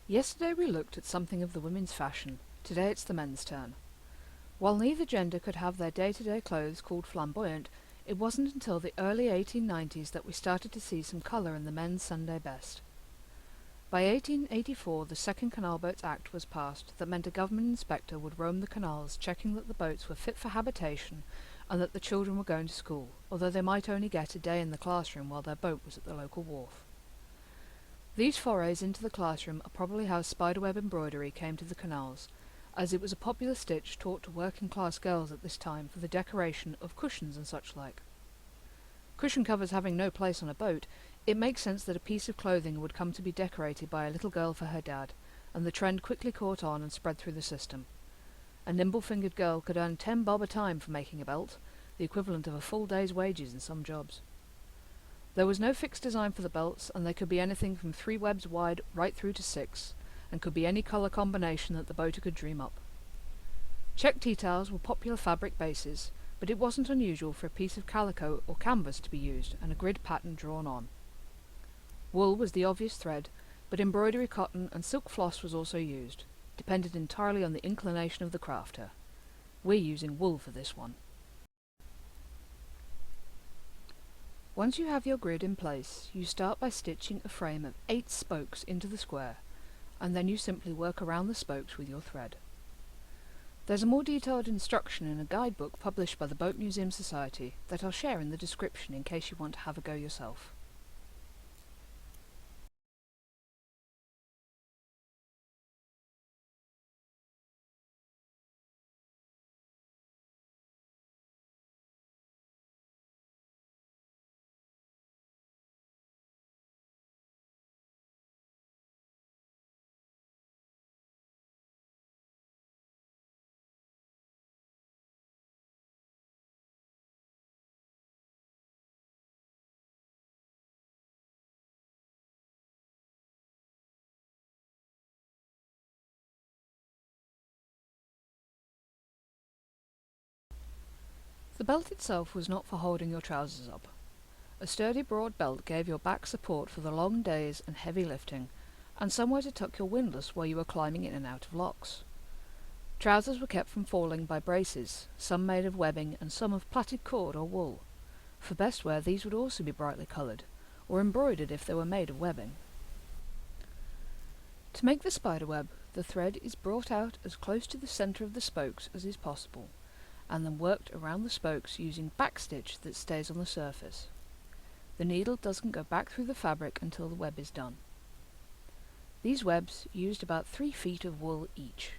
Yesterday we looked at something of the women's fashion. Today it's the men's turn. While neither gender could have their day-to-day clothes called flamboyant, it wasn't until the early 1890s that we started to see some colour in the men's Sunday best. By 1884 the Second Canal Boats Act was passed that meant a government inspector would roam the canals checking that the boats were fit for habitation and that the children were going to school, although they might only get a day in the classroom while their boat was at the local wharf. These forays into the classroom are probably how spiderweb embroidery came to the canals, as it was a popular stitch taught to working-class girls at this time for the decoration of cushions and such like. Cushion covers having no place on a boat, it makes sense that a piece of clothing would come to be decorated by a little girl for her dad, and the trend quickly caught on and spread through the system. A nimble-fingered girl could earn 10 bob a time for making a belt, the equivalent of a full day's wages in some jobs. There was no fixed design for the belts, and they could be anything from 3 webs wide right through to 6, and could be any colour combination that the boater could dream up. Check tea towels were popular fabric bases, but it wasn't unusual for a piece of calico or canvas to be used and a grid pattern drawn on. Wool was the obvious thread, but embroidery cotton and silk floss was also used, depended entirely on the inclination of the crafter. We're using wool for this one. Once you have your grid in place, you start by stitching a frame of 8 spokes into the square, and then you simply work around the spokes with your thread. There's a more detailed instruction in a guidebook published by the Boat Museum Society that I'll share in the description in case you want to have a go yourself. The belt itself was not for holding your trousers up. A sturdy broad belt gave your back support for the long days and heavy lifting, and somewhere to tuck your windlass while you were climbing in and out of locks. Trousers were kept from falling by braces, some made of webbing and some of plaited cord or wool. For best wear these would also be brightly coloured, or embroidered if they were made of webbing. To make the spiderweb, the thread is brought out as close to the centre of the spokes as is possible, and then worked around the spokes using backstitch that stays on the surface. The needle doesn't go back through the fabric until the web is done. These webs used about 3 feet of wool each.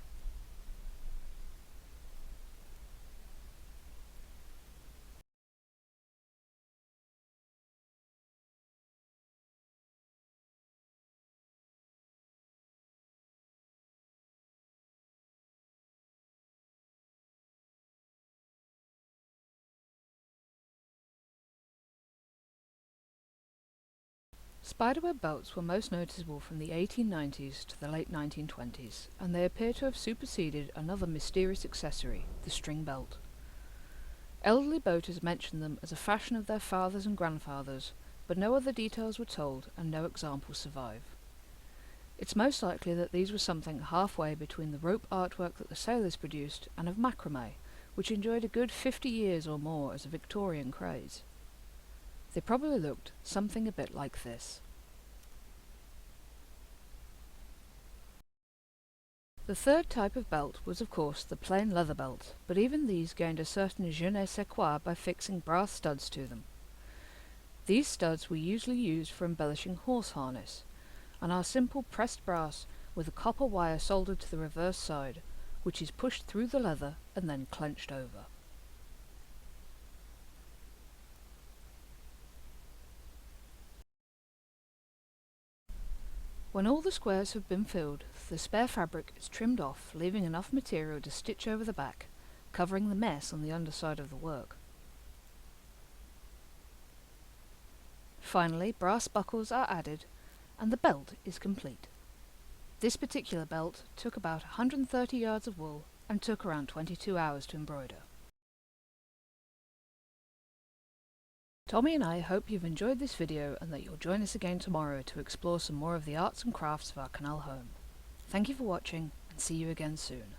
Spiderweb belts were most noticeable from the 1890s to the late 1920s, and they appear to have superseded another mysterious accessory, the string belt. Elderly boaters mentioned them as a fashion of their fathers and grandfathers, but no other details were told and no examples survive. It's most likely that these were something halfway between the rope artwork that the sailors produced and of macrame, which enjoyed a good 50 years or more as a Victorian craze. They probably looked something a bit like this. The third type of belt was of course the plain leather belt, but even these gained a certain je ne sais quoi by fixing brass studs to them. These studs were usually used for embellishing horse harness, and are simple pressed brass with a copper wire soldered to the reverse side, which is pushed through the leather and then clenched over. When all the squares have been filled, the spare fabric is trimmed off, leaving enough material to stitch over the back, covering the mess on the underside of the work. Finally, brass buckles are added and the belt is complete. This particular belt took about 130 yards of wool and took around 22 hours to embroider. Tommy and I hope you've enjoyed this video and that you'll join us again tomorrow to explore some more of the arts and crafts of our canal home. Thank you for watching and see you again soon.